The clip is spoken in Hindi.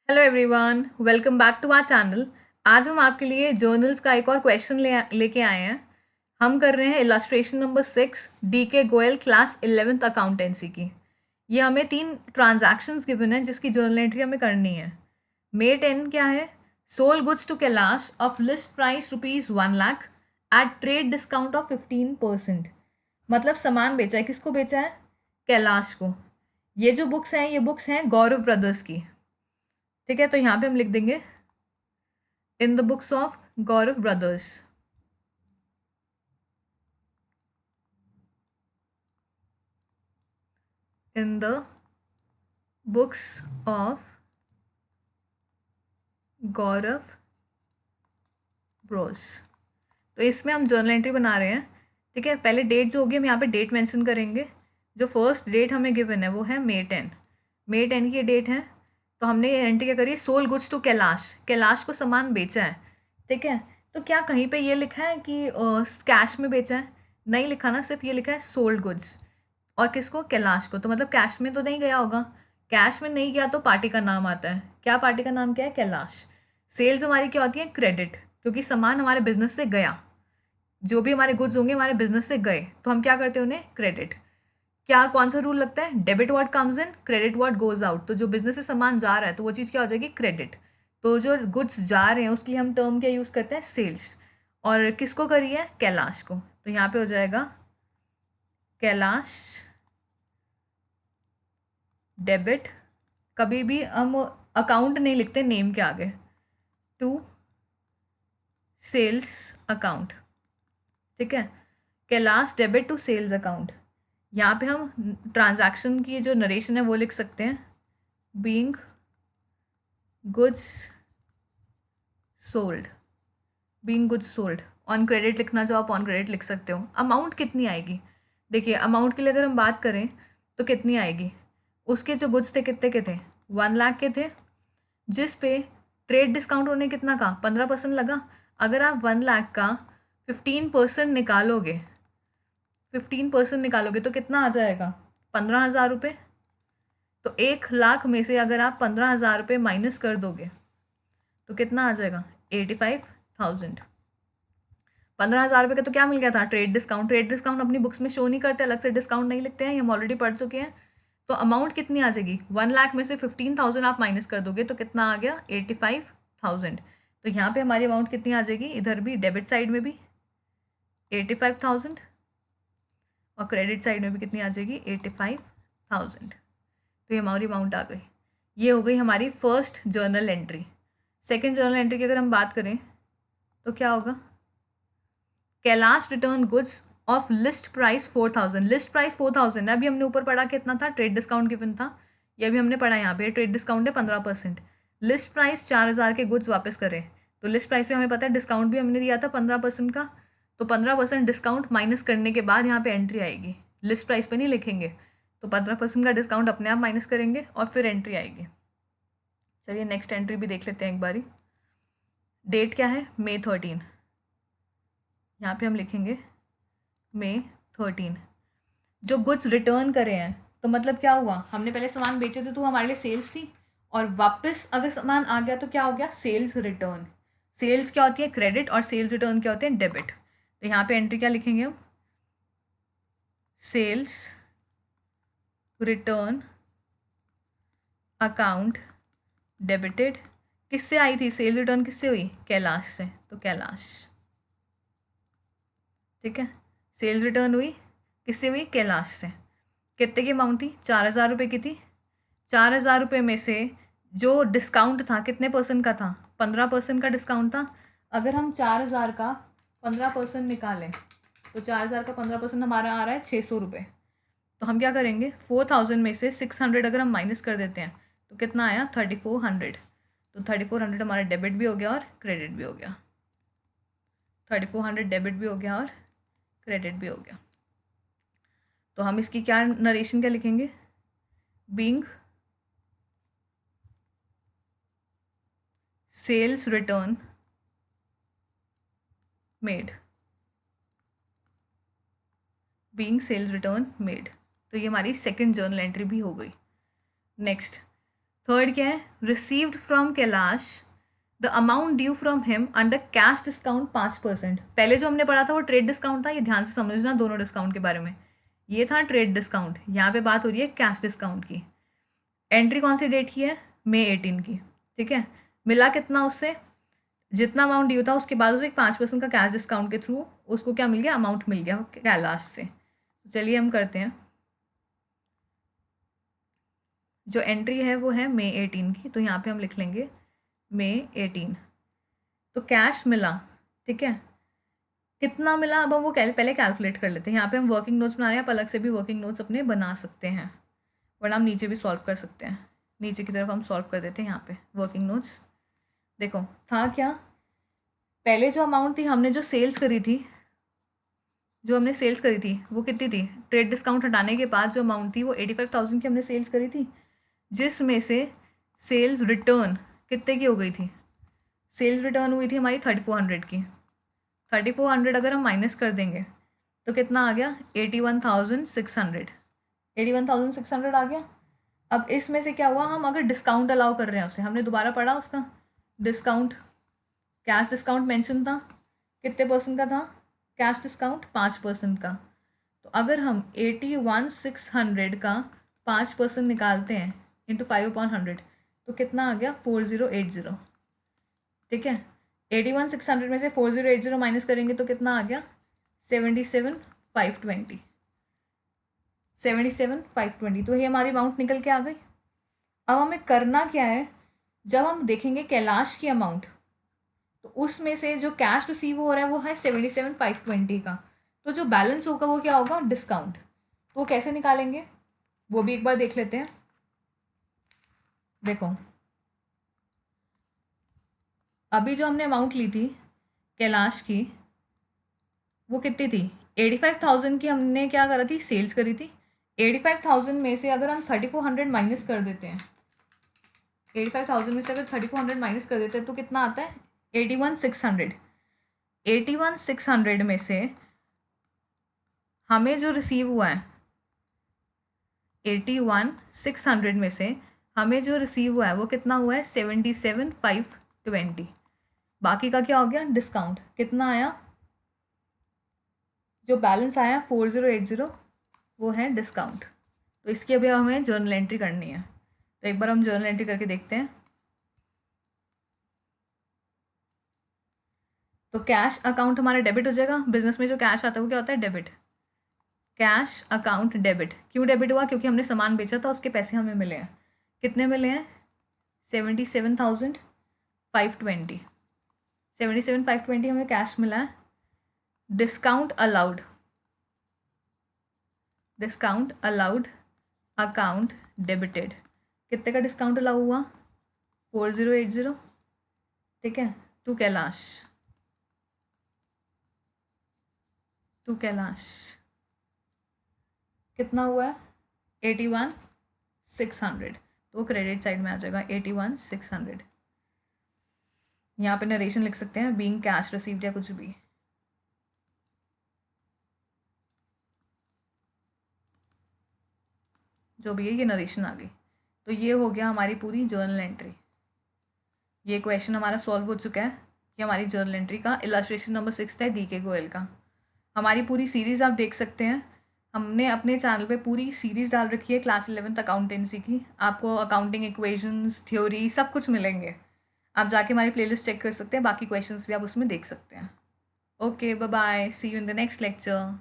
Hello everyone, welcome back to our channel. आज हम आपके लिए जर्नल्स का एक और क्वेश्चन लेके आए हैं। हम कर रहे हैं इलस्ट्रेशन नंबर 6 डी के गोयल क्लास 11th अकाउंटेंसी की। ये हमें 3 ट्रांजैक्शंस गिवन है जिसकी जर्नल एंट्री हमें करनी है। मे 10 क्या है? Sold goods to Kailash off list price ₹1,00,000 at trade discount of 15%। मतलब सामान बेचा है, किसको बेचा है? कैलाश को। ये जो बुक्स हैं ये बुक्स हैं गौरव ब्रदर्स की। ठीक है, तो यहाँ पे हम लिख देंगे in the books of Gaurav brothers. In the books of Gaurav Bros. तो इसमें हम जर्नल एंट्री बना रहे हैं। ठीक है, पहले डेट जो होगी हम यहाँ पे डेट मेंशन करेंगे। जो फर्स्ट डेट हमें गिवन है वो है मे 10 की डेट है। तो हमने ये एंट्री क्या करी? Sold goods to Kailash, Kailash को सामान बेचा है। ठीक है, तो क्या कहीं पे ये लिखा है कि कैश में बेचा है? नहीं लिखा ना, सिर्फ ये लिखा है सोल्ड गुड्स। और किसको? कैलाश को। तो मतलब कैश में तो नहीं गया होगा। कैश में नहीं गया तो पार्टी का नाम आता है। क्या पार्टी का नाम क्या है? कैलाश। सेल्स हमारी क्या होती है? क्रेडिट, क्योंकि सामान हमारे बिजनेस से गया। जो भी हमारे गुड्स होंगे हमारे बिजनेस से गए तो हम क्या करते हैं? उन्हें क्रेडिट। क्या कौन सा रूल लगता है? Debit what comes in, credit what goes out. तो जो बिजनेस से सामान जा रहा है तो वो चीज़ क्या हो जाएगी? क्रेडिट। तो जो गुड्स जा रहे हैं उसके लिए हम टर्म क्या यूज़ करते हैं? सेल्स। और किसको करी है? कैलाश को। तो यहाँ पे हो जाएगा कैलाश डेबिट। कभी भी हम अकाउंट नहीं लिखते नेम के आगे, टू सेल्स अकाउंट। ठीक है, Kailash debit to sales account. यहाँ पे हम ट्रांजैक्शन की जो नरेशन है वो लिख सकते हैं, being goods sold. Being goods sold. On credit लिखना चाहो आप ऑन क्रेडिट लिख सकते हो। अमाउंट कितनी आएगी? देखिए, अमाउंट के लिए अगर हम बात करें तो कितनी आएगी? उसके जो गुड्स थे कितने के थे? 1,00,000 के थे, जिस पे ट्रेड डिस्काउंट उन्होंने कितना कहा? 15% लगा। अगर आप 1,00,000 का 15% निकालोगे, 15% निकालोगे तो कितना आ जाएगा? 15,000 रुपये। तो 1,00,000 में से अगर आप 15,000 रुपये माइनस कर दोगे तो कितना आ जाएगा? 85,000। 15,000 रुपये का तो क्या मिल गया था? Trade discount. ट्रेड डिस्काउंट अपनी बुक्स में शो नहीं करते, अलग से डिस्काउंट नहीं लिखते हैं, ये हम ऑलरेडी पढ़ चुके हैं। तो अमाउंट कितनी आ जाएगी? 1,00,000 में से 15,000 आप माइनस कर दोगे तो कितना आ गया? 85,000। तो यहाँ पे हमारी अमाउंट कितनी आ जाएगी? इधर भी डेबिट साइड में भी 85,000 और क्रेडिट साइड में भी कितनी आ जाएगी? 85,000। तो ये हमारी अमाउंट आ गई। ये हो गई हमारी first journal entry. Second journal entry की अगर हम बात करें तो क्या होगा? Kailash return goods of list price 4,000। List price 4,000 है। अभी हमने ऊपर पढ़ा कितना था? ट्रेड डिस्काउंट गिवन था। ये भी हमने पढ़ा, यहाँ पे ट्रेड डिस्काउंट है 15%। लिस्ट प्राइस 4,000 के गुड्स वापस करें तो लिस्ट प्राइस पे हमें पता है डिस्काउंट भी हमने दिया था 15% का। तो 15% डिस्काउंट माइनस करने के बाद यहाँ पे एंट्री आएगी। लिस्ट प्राइस पे नहीं लिखेंगे, तो 15% का डिस्काउंट अपने आप माइनस करेंगे और फिर एंट्री आएगी। चलिए नेक्स्ट एंट्री भी देख लेते हैं एक बारी। डेट क्या है? मे 13। यहाँ पे हम लिखेंगे मे 13। जो गुड्स रिटर्न करे हैं तो मतलब क्या हुआ? हमने पहले सामान बेचे थे तो हमारे लिए सेल्स थी, और वापस अगर सामान आ गया तो क्या हो गया? Sales return. सेल्स क्या होती है? क्रेडिट, और सेल्स रिटर्न क्या होते हैं? डेबिट। तो यहाँ पे एंट्री क्या लिखेंगे हम? Sales return account debited. किससे आई थी सेल्स रिटर्न? किससे हुई? कैलाश से, तो कैलाश। ठीक है, सेल्स रिटर्न हुई किससे? हुई कैलाश से। कितने की अमाउंट थी? 4,000 रुपये की थी। 4,000 रुपये में से जो डिस्काउंट था कितने परसेंट का था? 15% का डिस्काउंट था। अगर हम 4,000 का 15% निकालें तो 4,000 का 15% हमारा आ रहा है 600 रुपये। तो हम क्या करेंगे? 4,000 में से 600 अगर हम माइनस कर देते हैं तो कितना आया? 3,400। तो 3,400 हमारा डेबिट भी हो गया और क्रेडिट भी हो गया। 3,400 डेबिट भी हो गया और क्रेडिट भी हो गया। तो हम इसकी क्या नरेशन क्या लिखेंगे? Being sales return made. Being sales return made. तो ये हमारी सेकंड जर्नल एंट्री भी हो गई। नेक्स्ट थर्ड क्या है, received from Kailash the amount due from him under cash discount 5%। पहले जो हमने पढ़ा था वो ट्रेड डिस्काउंट था, ये ध्यान से समझना दोनों डिस्काउंट के बारे में। ये था ट्रेड डिस्काउंट, यहाँ पे बात हो रही है कैश डिस्काउंट की। एंट्री कौन सी डेट की है, मई 18 की, ठीक है। मिला कितना उससे, जितना अमाउंट ड्यू था उसके बाद उसे एक 5% का कैश डिस्काउंट के थ्रू उसको क्या मिल गया, अमाउंट मिल गया कैलाश से। चलिए हम करते हैं। जो एंट्री है वो है मई 18 की, तो यहाँ पे हम लिख लेंगे मई 18। तो कैश मिला, ठीक है, कितना मिला अब हम वो पहले कैलकुलेट कर लेते हैं। यहाँ पे हम वर्किंग नोट्स बना रहे हैं, आप अलग से भी वर्किंग नोट्स अपने बना सकते हैं, वरना हम नीचे भी सॉल्व कर सकते हैं। नीचे की तरफ हम सॉल्व कर देते हैं यहाँ पे वर्किंग नोट्स। देखो था क्या, पहले जो अमाउंट थी हमने जो सेल्स करी थी, जो हमने सेल्स करी थी वो कितनी थी, ट्रेड डिस्काउंट हटाने के बाद जो अमाउंट थी वो 85,000 की हमने सेल्स करी थी, जिसमें से सेल्स रिटर्न कितने की हो गई थी, सेल्स रिटर्न हुई थी हमारी 3400 की। 3400 अगर हम माइनस कर देंगे तो कितना आ गया, 81,600। 81,600 आ गया। अब इसमें से क्या हुआ, हम अगर डिस्काउंट अलाउ कर रहे हैं उसे, हमने दोबारा पढ़ा उसका डिस्काउंट, कैश डिस्काउंट मेंशन था, कितने परसेंट का था कैश डिस्काउंट, 5% का। तो अगर हम 81,600 का 5% निकालते हैं इंटू 5/100 तो कितना आ गया, 4080, ठीक है। 81,600 में से 4080 माइनस करेंगे तो कितना आ गया, 77,520। 77,520, तो ये हमारी अमाउंट निकल के आ गई। अब हमें करना क्या है, जब हम देखेंगे कैलाश की अमाउंट तो उसमें से जो कैश रिसीव हो रहा है वो है 77,520 का, तो जो बैलेंस होगा वो क्या होगा, डिस्काउंट। तो वो कैसे निकालेंगे वो भी एक बार देख लेते हैं। देखो अभी जो हमने अमाउंट ली थी कैलाश की वो कितनी थी, 85,000 की हमने क्या करा थी, सेल्स करी थी। 85,000 में से अगर हम 3400 माइनस कर देते हैं, 85,000 में से अगर 3400 माइनस कर देते हैं तो कितना आता है, 81,600। 81,600 में से हमें जो रिसीव हुआ है, 81,600 में से हमें जो रिसीव हुआ है वो कितना हुआ है, 77,520। बाकी का क्या हो गया, डिस्काउंट कितना आया, जो बैलेंस आया 4080 वो है डिस्काउंट। तो इसकी अभी हमें जर्नल एंट्री करनी है, तो एक बार हम जर्नल एंट्री करके देखते हैं। तो कैश अकाउंट हमारा डेबिट हो जाएगा, बिजनेस में जो कैश आता है वो क्या होता है, डेबिट। कैश अकाउंट डेबिट, क्यों डेबिट हुआ, क्योंकि हमने सामान बेचा था उसके पैसे हमें मिले हैं, कितने मिले हैं, 77,520। 77,520 हमें कैश मिला है। Discount allowed, discount allowed account debited, कितने का डिस्काउंट अलाउ हुआ, 4080, ठीक है। टू कैलाश, टू कैलाश कितना हुआ है, 81,600, तो क्रेडिट साइड में आ जाएगा 81,600। यहाँ पे नरेशन लिख सकते हैं, बीइंग कैश रिसीव्ड या कुछ भी। जो भी है ये नरेशन आ गई। तो ये हो गया हमारी पूरी जर्नल एंट्री। ये क्वेश्चन हमारा सॉल्व हो चुका है। ये हमारी जर्नल एंट्री का इलस्ट्रेशन नंबर 6 है DK गोयल का। हमारी पूरी सीरीज़ आप देख सकते हैं, हमने अपने चैनल पे पूरी सीरीज़ डाल रखी है क्लास 11th अकाउंटेंसी की। आपको अकाउंटिंग इक्वेशंस, थ्योरी सब कुछ मिलेंगे। आप जाके हमारी प्लेलिस्ट चेक कर सकते हैं, बाकी क्वेश्चंस भी आप उसमें देख सकते हैं। Okay bye bye, see you in the next lecture.